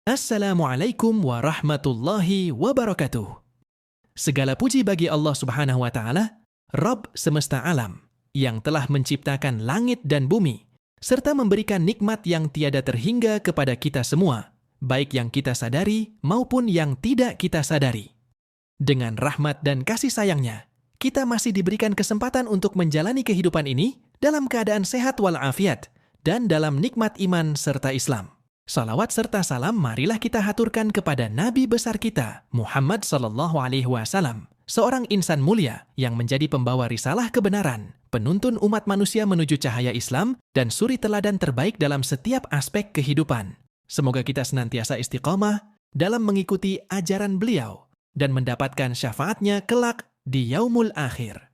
Assalamualaikum warahmatullahi wabarakatuh. Segala puji bagi Allah Subhanahu wa Ta'ala, Rabb semesta alam, yang telah menciptakan langit dan bumi, serta memberikan nikmat yang tiada terhingga kepada kita semua, baik yang kita sadari maupun yang tidak kita sadari. Dengan rahmat dan kasih sayangnya, kita masih diberikan kesempatan untuk menjalani kehidupan ini dalam keadaan sehat walafiat dan dalam nikmat iman serta Islam. Salawat serta salam marilah kita haturkan kepada Nabi besar kita, Muhammad SAW, seorang insan mulia yang menjadi pembawa risalah kebenaran, penuntun umat manusia menuju cahaya Islam, dan suri teladan terbaik dalam setiap aspek kehidupan. Semoga kita senantiasa istiqamah dalam mengikuti ajaran beliau dan mendapatkan syafaatnya kelak di yaumul akhir.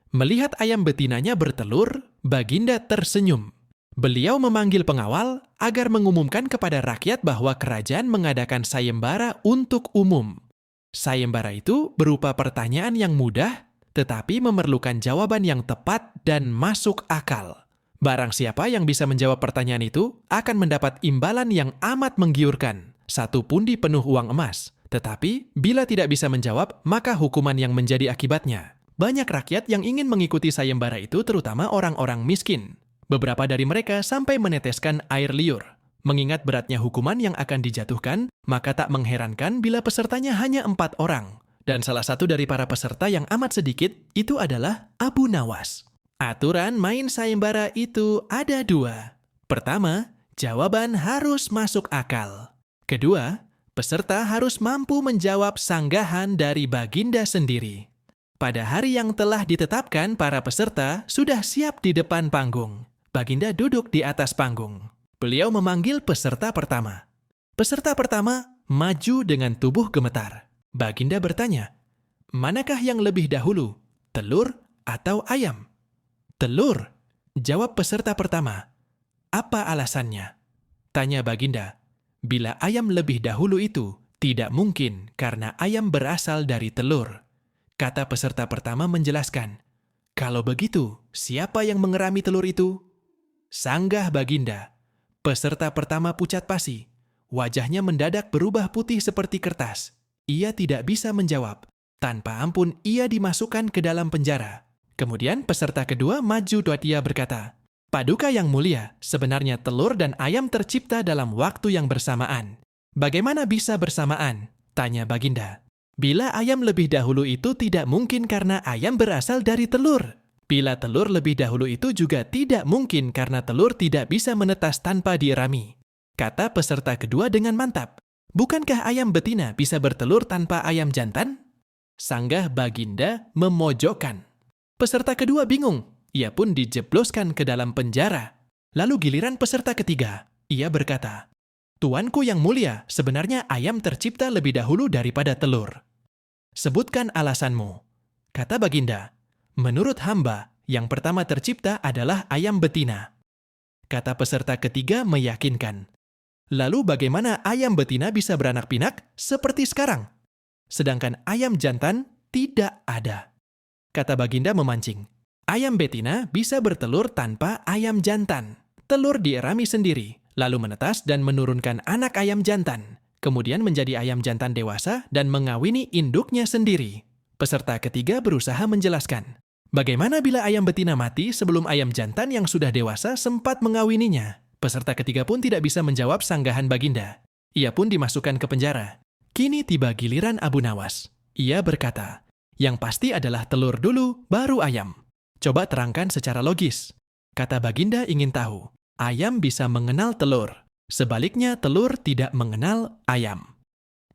Melihat ayam betinanya bertelur, Baginda tersenyum. Beliau memanggil pengawal agar mengumumkan kepada rakyat bahwa kerajaan mengadakan sayembara untuk umum. Sayembara itu berupa pertanyaan yang mudah, tetapi memerlukan jawaban yang tepat dan masuk akal. Barang siapa yang bisa menjawab pertanyaan itu akan mendapat imbalan yang amat menggiurkan, 1 pundi penuh uang emas. Tetapi bila tidak bisa menjawab, maka hukuman yang menjadi akibatnya. Banyak rakyat yang ingin mengikuti sayembara itu, terutama orang-orang miskin. Beberapa dari mereka sampai meneteskan air liur. Mengingat beratnya hukuman yang akan dijatuhkan, maka tak mengherankan bila pesertanya hanya 4 orang. Dan salah satu dari para peserta yang amat sedikit, itu adalah Abu Nawas. Aturan main sayembara itu ada 2. Pertama, jawaban harus masuk akal. Kedua, peserta harus mampu menjawab sanggahan dari Baginda sendiri. Pada hari yang telah ditetapkan, para peserta sudah siap di depan panggung. Baginda duduk di atas panggung. Beliau memanggil peserta pertama. Peserta pertama maju dengan tubuh gemetar. Baginda bertanya, "Manakah yang lebih dahulu, telur atau ayam?" "Telur," jawab peserta pertama. "Apa alasannya?" tanya Baginda. "Bila ayam lebih dahulu itu tidak mungkin karena ayam berasal dari telur." Kata peserta pertama menjelaskan, "Kalau begitu, siapa yang mengerami telur itu?" Sanggah Baginda. Peserta pertama pucat pasi. Wajahnya mendadak berubah putih seperti kertas. Ia tidak bisa menjawab. Tanpa ampun ia dimasukkan ke dalam penjara. Kemudian peserta kedua maju dan dia berkata, "Paduka yang mulia, sebenarnya telur dan ayam tercipta dalam waktu yang bersamaan." "Bagaimana bisa bersamaan?" tanya Baginda. "Bila ayam lebih dahulu itu tidak mungkin karena ayam berasal dari telur. Bila telur lebih dahulu itu juga tidak mungkin karena telur tidak bisa menetas tanpa dierami." Kata peserta kedua dengan mantap, "Bukankah ayam betina bisa bertelur tanpa ayam jantan?" Sanggah Baginda memojokkan. Peserta kedua bingung, ia pun dijebloskan ke dalam penjara. Lalu giliran peserta ketiga, ia berkata, "Tuanku yang mulia, sebenarnya ayam tercipta lebih dahulu daripada telur." "Sebutkan alasanmu." Kata Baginda, "Menurut hamba, yang pertama tercipta adalah ayam betina." Kata peserta ketiga meyakinkan. "Lalu bagaimana ayam betina bisa beranak pinak seperti sekarang? Sedangkan ayam jantan tidak ada." Kata Baginda memancing. "Ayam betina bisa bertelur tanpa ayam jantan. Telur dierami sendiri, lalu menetas dan menurunkan anak ayam jantan. Kemudian menjadi ayam jantan dewasa dan mengawini induknya sendiri." Peserta ketiga berusaha menjelaskan, "Bagaimana bila ayam betina mati sebelum ayam jantan yang sudah dewasa sempat mengawininya?" Peserta ketiga pun tidak bisa menjawab sanggahan Baginda. Ia pun dimasukkan ke penjara. Kini tiba giliran Abu Nawas. Ia berkata, "Yang pasti adalah telur dulu, baru ayam. Coba terangkan secara logis." Kata Baginda ingin tahu, ayam bisa mengenal telur. Sebaliknya, telur tidak mengenal ayam.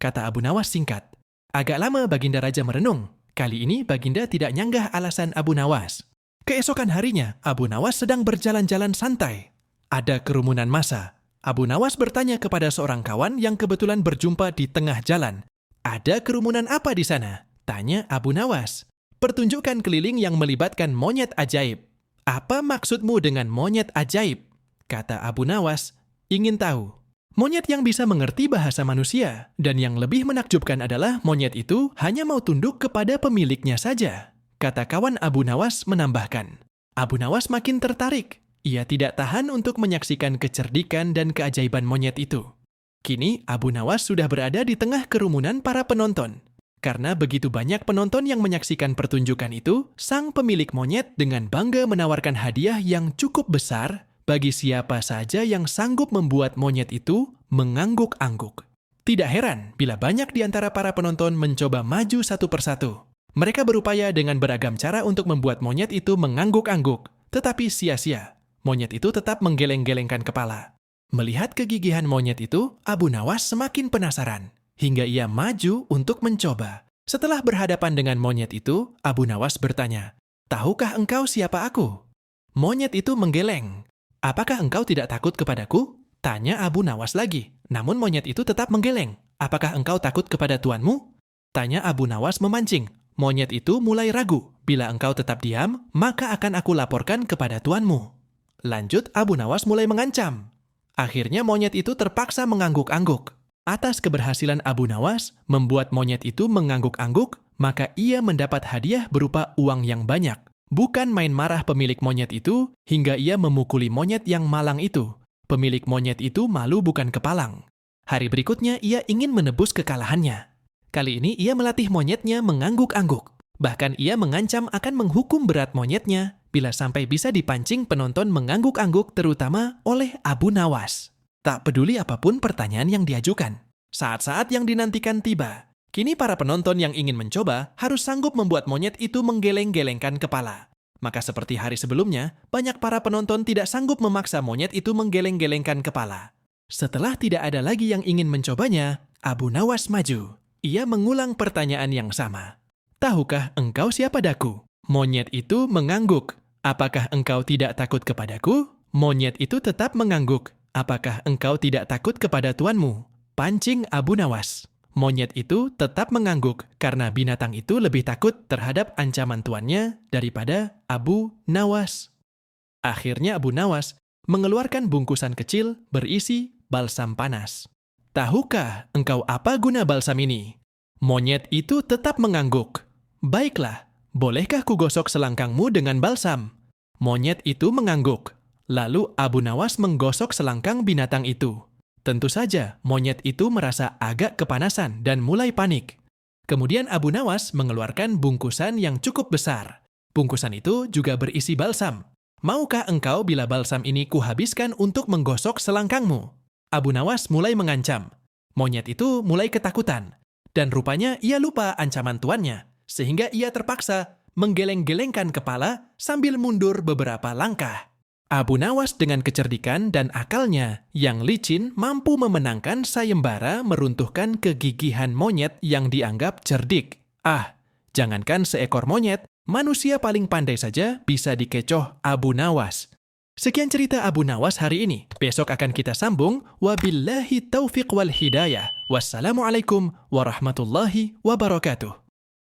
Kata Abu Nawas singkat. Agak lama Baginda Raja merenung. Kali ini Baginda tidak nyanggah alasan Abu Nawas. Keesokan harinya, Abu Nawas sedang berjalan-jalan santai. Ada kerumunan massa. Abu Nawas bertanya kepada seorang kawan yang kebetulan berjumpa di tengah jalan. "Ada kerumunan apa di sana?" tanya Abu Nawas. "Pertunjukan keliling yang melibatkan monyet ajaib." "Apa maksudmu dengan monyet ajaib?" Kata Abu Nawas. Ingin tahu. Monyet yang bisa mengerti bahasa manusia, dan yang lebih menakjubkan adalah monyet itu hanya mau tunduk kepada pemiliknya saja. kata kawan Abu Nawas menambahkan. Abu Nawas makin tertarik. Ia tidak tahan untuk menyaksikan kecerdikan dan keajaiban monyet itu. Kini Abu Nawas sudah berada di tengah kerumunan para penonton. Karena begitu banyak penonton yang menyaksikan pertunjukan itu, sang pemilik monyet dengan bangga menawarkan hadiah yang cukup besar bagi siapa saja yang sanggup membuat monyet itu mengangguk-angguk. Tidak heran bila banyak di antara para penonton mencoba maju satu persatu. Mereka berupaya dengan beragam cara untuk membuat monyet itu mengangguk-angguk, tetapi sia-sia. Monyet itu tetap menggeleng-gelengkan kepala. Melihat kegigihan monyet itu, Abu Nawas semakin penasaran, hingga ia maju untuk mencoba. Setelah berhadapan dengan monyet itu, Abu Nawas bertanya, "Tahukah engkau siapa aku?" Monyet itu menggeleng. "Apakah engkau tidak takut kepadaku?" Tanya Abu Nawas lagi. Namun monyet itu tetap menggeleng. "Apakah engkau takut kepada tuanmu?" Tanya Abu Nawas memancing. Monyet itu mulai ragu. "Bila engkau tetap diam, maka akan aku laporkan kepada tuanmu." Lanjut, Abu Nawas mulai mengancam. Akhirnya monyet itu terpaksa mengangguk-angguk. Atas keberhasilan Abu Nawas membuat monyet itu mengangguk-angguk, maka ia mendapat hadiah berupa uang yang banyak. Bukan main marah pemilik monyet itu hingga ia memukuli monyet yang malang itu. Pemilik monyet itu malu bukan kepalang. Hari berikutnya ia ingin menebus kekalahannya. Kali ini ia melatih monyetnya mengangguk-angguk. Bahkan ia mengancam akan menghukum berat monyetnya bila sampai bisa dipancing penonton mengangguk-angguk terutama oleh Abu Nawas. Tak peduli apapun pertanyaan yang diajukan. Saat-saat yang dinantikan tiba. Kini para penonton yang ingin mencoba harus sanggup membuat monyet itu menggeleng-gelengkan kepala. Maka seperti hari sebelumnya, banyak para penonton tidak sanggup memaksa monyet itu menggeleng-gelengkan kepala. Setelah tidak ada lagi yang ingin mencobanya, Abu Nawas maju. Ia mengulang pertanyaan yang sama. "Tahukah engkau siapa daku?" Monyet itu mengangguk. "Apakah engkau tidak takut kepadaku?" Monyet itu tetap mengangguk. "Apakah engkau tidak takut kepada tuanmu?" Pancing Abu Nawas. Monyet itu tetap mengangguk karena binatang itu lebih takut terhadap ancaman tuannya daripada Abu Nawas. Akhirnya Abu Nawas mengeluarkan bungkusan kecil berisi balsam panas. "Tahukah engkau apa guna balsam ini?" Monyet itu tetap mengangguk. "Baiklah, bolehkah kugosok selangkangmu dengan balsam?" Monyet itu mengangguk. Lalu Abu Nawas menggosok selangkang binatang itu. Tentu saja, monyet itu merasa agak kepanasan dan mulai panik. Kemudian Abu Nawas mengeluarkan bungkusan yang cukup besar. Bungkusan itu juga berisi balsam. "Maukah engkau bila balsam ini kuhabiskan untuk menggosok selangkangmu?" Abu Nawas mulai mengancam. Monyet itu mulai ketakutan. Dan rupanya ia lupa ancaman tuannya, sehingga ia terpaksa menggeleng-gelengkan kepala sambil mundur beberapa langkah. Abu Nawas dengan kecerdikan dan akalnya yang licin mampu memenangkan sayembara meruntuhkan kegigihan monyet yang dianggap cerdik. Jangankan seekor monyet, manusia paling pandai saja bisa dikecoh Abu Nawas. Sekian cerita Abu Nawas hari ini. Besok akan kita sambung. Wabillahi taufiq wal hidayah. Wassalamualaikum warahmatullahi wabarakatuh.